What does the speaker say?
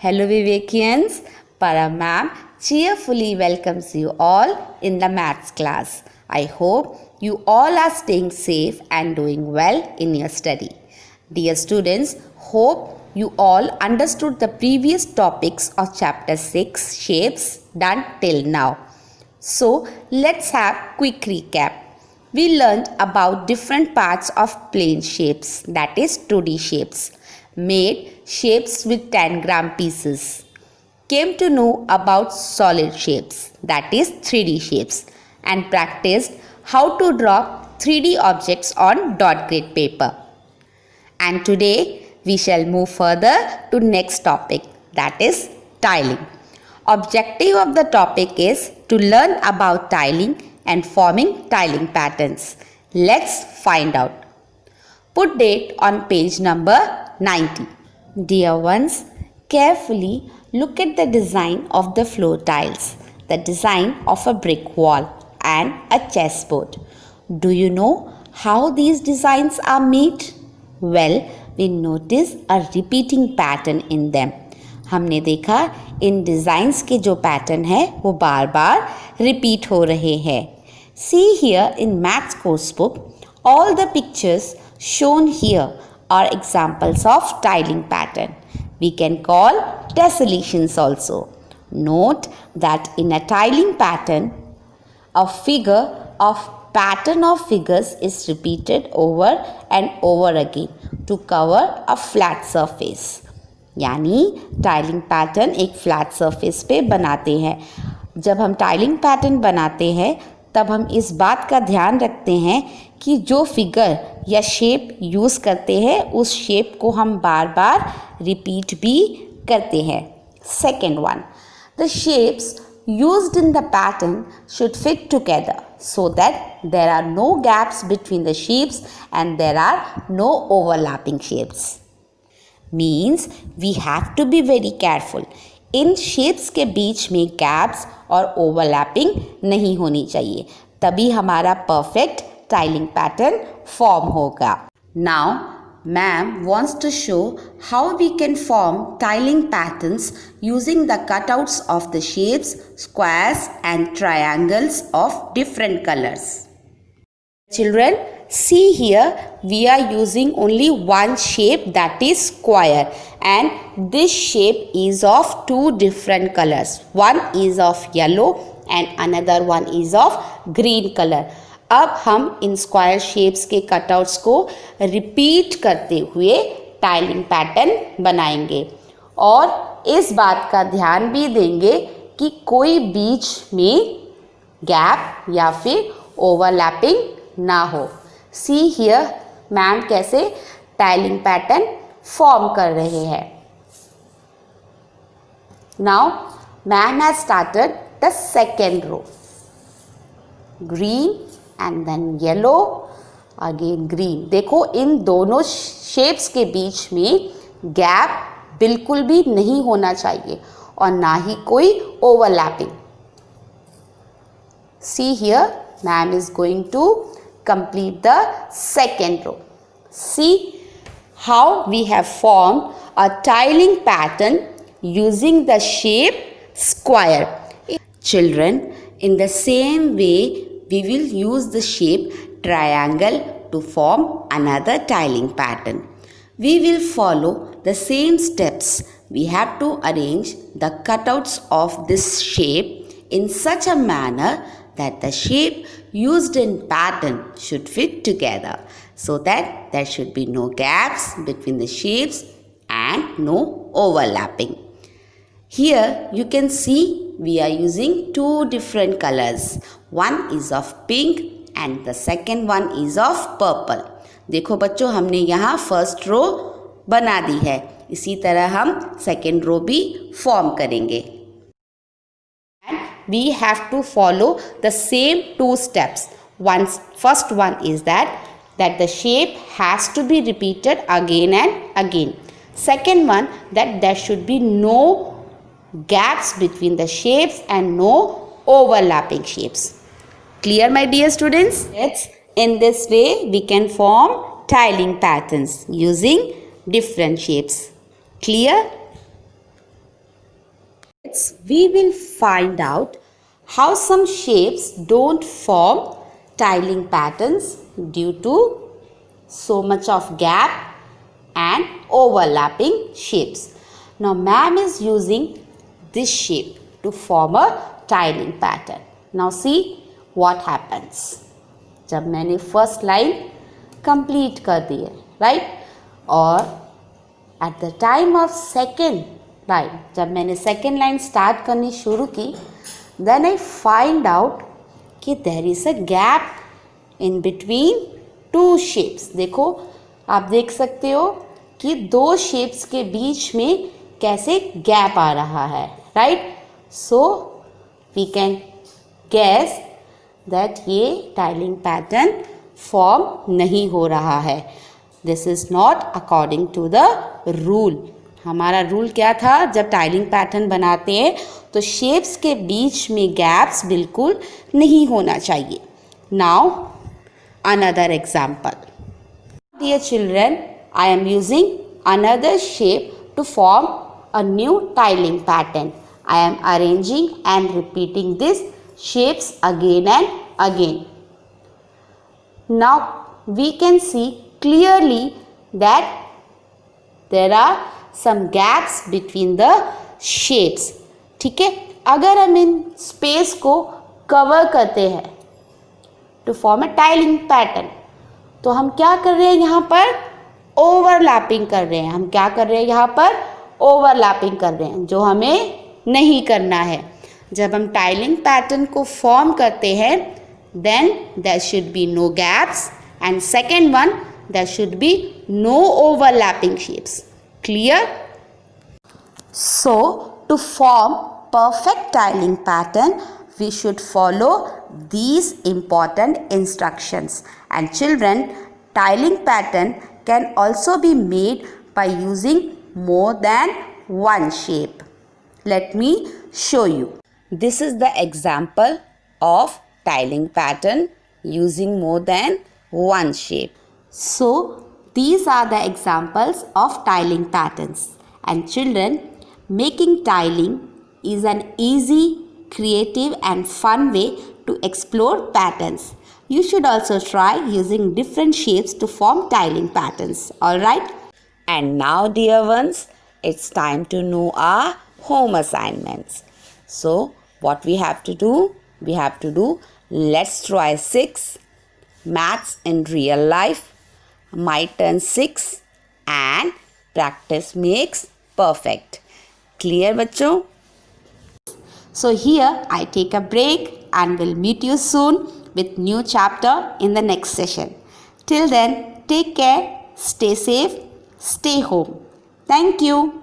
Hello Vivekians, Para ma'am cheerfully welcomes you all in the maths class. I hope you all are staying safe and doing well in your study. Dear students, hope you all understood the previous topics of chapter 6 shapes done till now. So let's have quick recap. We learned about different parts of plane shapes, that is 2D shapes, made shapes with 10-gram pieces, came to know about solid shapes, that is 3D shapes, and practiced how to draw 3D objects on dot grid paper. And today we shall move further to next topic, that is tiling. Objective of the topic is to learn about tiling and forming tiling patterns. Let's find out. Put date on page number 90. Dear ones, carefully look at the design of the floor tiles, the design of a brick wall and a chessboard. Do you know how these designs are made? Well, we notice a repeating pattern in them. हमने देखा इन designs के जो pattern है वो बार बार repeat हो रहे हैं. See here in maths course book, all the pictures shown here are examples of tiling pattern. We can call tessellations also. Note that in a tiling pattern, a figure of pattern of figures is repeated over and over again to cover a flat surface. यानी tiling pattern एक flat surface पे बनाते हैं. जब हम tiling pattern बनाते हैं तब हम इस बात का ध्यान रखते हैं कि जो फिगर या शेप यूज़ करते हैं उस शेप को हम बार बार रिपीट भी करते हैं. Second one, the shapes used in the pattern should fit together so that there are no gaps between the shapes and there are no overlapping shapes. Means we have to be very careful. In shapes के बीच में gaps और overlapping नहीं होनी चाहिए, तभी हमारा perfect tiling pattern form होगा. Now, ma'am wants to show how we can form tiling patterns using the cutouts of the shapes, squares and triangles of different colors. Children, see here we are using only one shape, that is square, and this shape is of two different colors. One is of yellow and another one is of green color. अब हम in square shapes के cutouts को repeat करते हुए tiling pattern बनाएंगे और इस बात का ध्यान भी देंगे कि कोई बीच में गैप या फिर ओवरलैपिंग ना हो. सी हियर मैम कैसे टाइलिंग पैटर्न फॉर्म कर रहे हैं. Now ma'am has started the second row. Green and then yellow, again green. देखो इन दोनों शेप्स के बीच में गैप बिल्कुल भी नहीं होना चाहिए और ना ही कोई overlapping. See here, ma'am is going to complete the second row. See how we have formed a tiling pattern using the shape square. Children, in the same way, we will use the shape triangle to form another tiling pattern. We will follow the same steps. We have to arrange the cutouts of this shape in such a manner that the shape used in pattern should fit together so that there should be no gaps between the shapes and no overlapping. Here you can see we are using two different colors. One is of pink and the second one is of purple. देखो बच्चों हमने यहाँ first row बना दी है, इसी तरह हम second row भी फॉर्म करेंगे. And we have to follow the same two steps. First one is that the shape has to be repeated again and again. Second one, that there should be no gaps between the shapes and no overlapping shapes. Clear, my dear students? Yes. In this way we can form tiling patterns using different shapes. Clear? kids, we will find out how some shapes don't form tiling patterns due to so much of gap and overlapping shapes. Now ma'am is using this shape to form a tiling pattern. Now see what happens. जब मैंने first line complete कर दी है, right, और at the time of second line, जब मैंने second line start करनी शुरू की, देन आई फाइंड आउट कि there is a gap in between two shapes. देखो, आप देख सकते हो कि दो शेप्स के बीच में कैसे गैप आ रहा है, right. So we can guess that ये टाइलिंग पैटर्न फॉर्म नहीं हो रहा है. This is not according to the rule. हमारा रूल क्या था? जब टाइलिंग पैटर्न बनाते हैं तो शेप्स के बीच में गैप्स बिल्कुल नहीं होना चाहिए. Now another example. Dear children, I am using another shape to form a new tiling pattern. I am arranging and repeating these shapes again and again. Now we can see clearly that there are some gaps between the shapes. ठीक है, अगर हम in space को cover करते हैं to form a tiling pattern, तो हम क्या कर रहे हैं यहाँ पर? ओवरलैपिंग कर रहे हैं. हम क्या कर रहे हैं यहाँ पर? ओवरलैपिंग कर रहे हैं, जो हमें नहीं करना है. जब हम टाइलिंग पैटर्न को फॉर्म करते हैं, then there should be no gaps, and second one, there should be no overlapping shapes. Clear? So to form perfect tiling pattern, we should follow these important instructions. And children, tiling pattern can also be made by using more than one shape. Let me show you. This is the example of tiling pattern using more than one shape. So these are the examples of tiling patterns. And children, making tiling is an easy, creative and fun way to explore patterns. You should also try using different shapes to form tiling patterns. Alright? And now dear ones, it's time to know our home assignments. So what we have to do? We have to do Let's Try 6, Maths in Real Life, My Turn 6 and Practice Makes Perfect. Clear बच्चों? So here I take a break and will meet you soon with new chapter in the next session. Till then, take care, stay safe, stay home. Thank you.